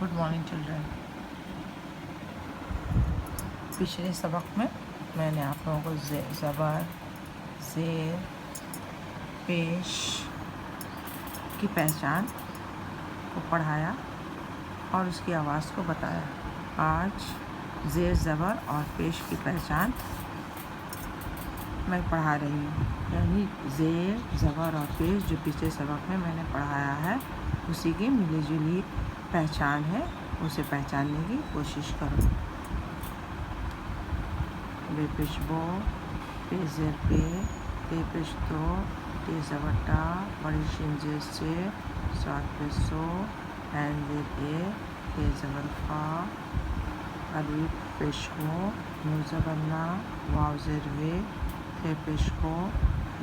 Good morning children. पिछले सबक में मैंने आप लोगों को ज़बर, ज़ेर, पेश की पहचान को पढ़ाया और उसकी आवाज़ को बताया। आज ज़ेर, ज़बर और पेश की पहचान मैं पढ़ा रही हूँ, यानी ज़ेर, ज़बर और पेश जो पिछले सबक में मैंने पढ़ाया है उसी की मिली जुली पहचान है, उसे पहचानने की कोशिश करो। बे पेश बो, पे ज़ेर पे, ते पेश तो, ते ज़बर टा, बड़ी शिन ज़ेर से, स्वाद पे सो, ऐन ज़ेर ए, ते ज़बर फा, अलिफ पेश हो, नून ज़बर ना, वाव ज़ेर वे, थे पेश हो,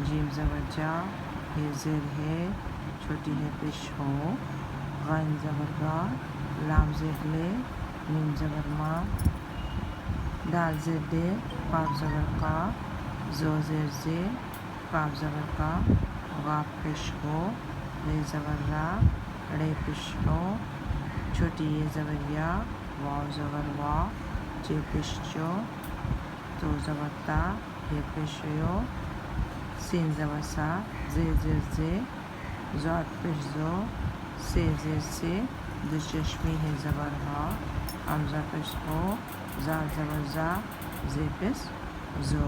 जीम ज़बर जा, हे ज़ेर है, छोटी है पेश हो, गैन ज़बर गा, लाम ज़ेर ले, मीम ज़बर मा, दाल ज़ेर दे, काफ ज़बर का, ज़ो ज़ेर ज़े, काफ ज़बर का, गाफ पेश हो, रे ज़बर रा, रे पेश हो, छोटी ये ज़बर या, वाव ज़बर वा, जे पेश जो, तो ज़बर ता, ये पेश यो, सीन ज़बर सा, ज़े ज़ेर ज़े, ज़ाद पेश ज़ो, से ज़ेर से, दो चश्मी है ज़बर हा, हमज़ा पेश हो, ज़ा ज़बर ज़ा, ज़े पेश ज़ो।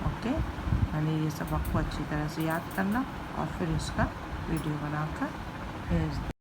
ओके, यानी ये सबक को अच्छी तरह से याद करना और फिर उसका वीडियो बनाकर भेज